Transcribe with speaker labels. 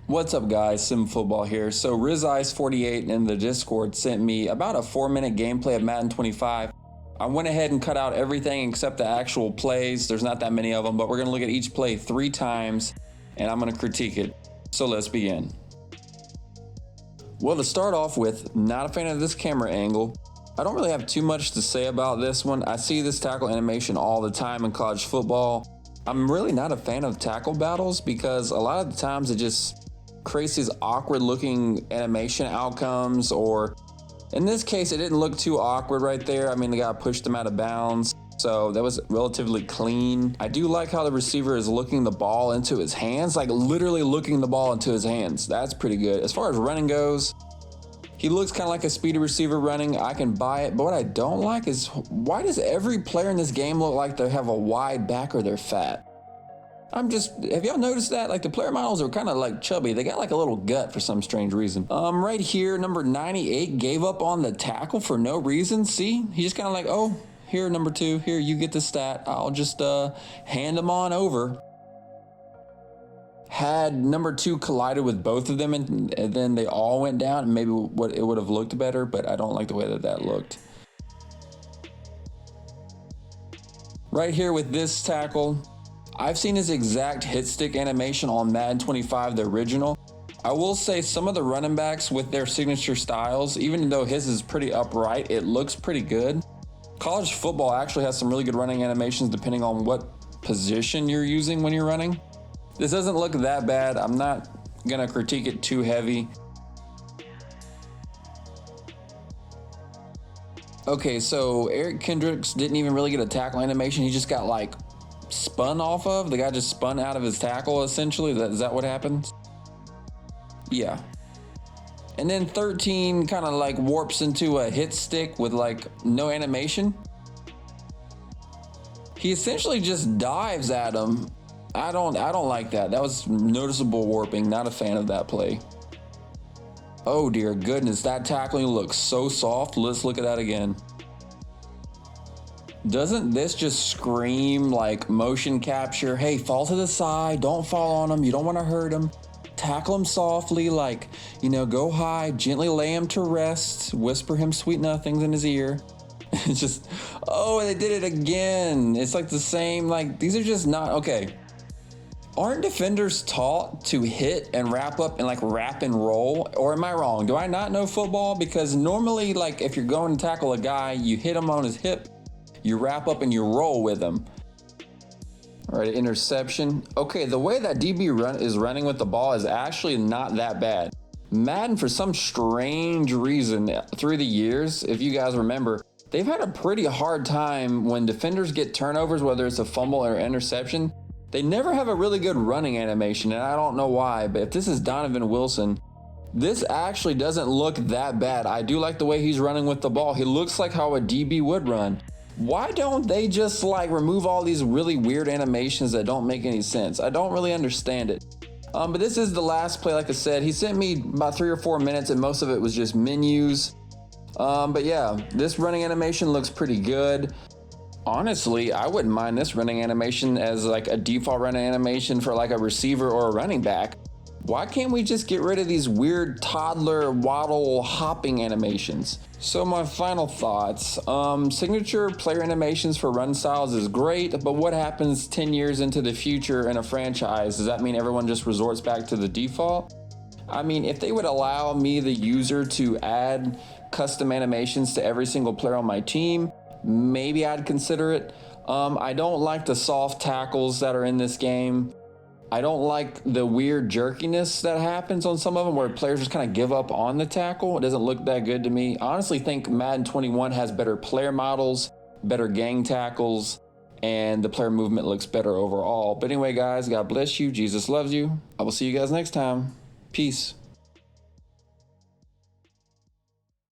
Speaker 1: What's up guys, Sim Football here. So RizIce48 in the Discord sent me about a 4-minute gameplay of Madden 25. I went ahead and cut out everything except the actual plays. There's not that many of them, but we're gonna look at each play 3 times and I'm gonna critique it. So let's begin. Well, to start off with, not a fan of this camera angle. I don't really have too much to say about this one. I see this tackle animation all the time in college football. I'm really not a fan of tackle battles because a lot of the times it just creates these awkward looking animation outcomes, or in this case it didn't look too awkward right there. I mean, the guy pushed him out of bounds, so that was relatively clean. I do like how the receiver is looking the ball into his hands, like literally looking the ball into his hands. That's pretty good. As far as running goes, he looks kind of like a speedy receiver running. I can buy it, but what I don't like is why does every player in this game look like they have a wide back or they're fat? Have y'all noticed that? Like the player models are kind of like chubby. They got like a little gut for some strange reason. Right here, number 98 gave up on the tackle for no reason. See, he just kind of like, oh, here, number 2, here, you get the stat. I'll just hand him on over. Had number 2 collided with both of them and then they all went down, maybe it would have looked better, but I don't like the way that looked. Right here with this tackle, I've seen his exact hit stick animation on Madden 25, the original. I will say some of the running backs with their signature styles, even though his is pretty upright, it looks pretty good. College football actually has some really good running animations depending on what position you're using when you're running. This doesn't look that bad. I'm not gonna critique it too heavy. Okay, so Eric Kendricks didn't even really get a tackle animation. He just got like spun off of. The guy just spun out of his tackle essentially. Is that what happened? Yeah. And then 13 kind of like warps into a hit stick with like no animation. He essentially just dives at him. I don't like that. That was noticeable warping. Not a fan of that play. Oh dear goodness, that tackling looks so soft. Let's look at that again. Doesn't this just scream like motion capture? Hey, fall to the side, don't fall on him, you don't want to hurt him. Tackle him softly, like, you know, go high, gently lay him to rest, whisper him sweet nothings in his ear. It's just, oh, they did it again. It's like the same, like, these are just not, okay. Aren't defenders taught to hit and wrap up and like wrap and roll? Or am I wrong? Do I not know football? Because normally, like if you're going to tackle a guy, you hit him on his hip, you wrap up and you roll with him. All right, interception. Okay, the way that DB is running with the ball is actually not that bad. Madden, for some strange reason, through the years, if you guys remember, they've had a pretty hard time when defenders get turnovers, whether it's a fumble or interception. They never have a really good running animation, and I don't know why, but if this is Donovan Wilson, this actually doesn't look that bad. I do like the way he's running with the ball. He looks like how a DB would run. Why don't they just like remove all these really weird animations that don't make any sense? I don't really understand it. But this is the last play, like I said. He sent me about 3 or 4 minutes, and most of it was just menus. But yeah, this running animation looks pretty good. Honestly, I wouldn't mind this running animation as like a default running animation for like a receiver or a running back. Why can't we just get rid of these weird toddler waddle hopping animations? So my final thoughts, signature player animations for run styles is great, but what happens 10 years into the future in a franchise? Does that mean everyone just resorts back to the default? I mean, if they would allow me, the user, to add custom animations to every single player on my team, maybe I'd consider it. I don't like the soft tackles that are in this game. I don't like the weird jerkiness that happens on some of them where players just kind of give up on the tackle. It doesn't look that good to me. I honestly think Madden 21 has better player models, better gang tackles, and the player movement looks better overall. But anyway, guys, God bless you. Jesus loves you. I will see you guys next time. Peace.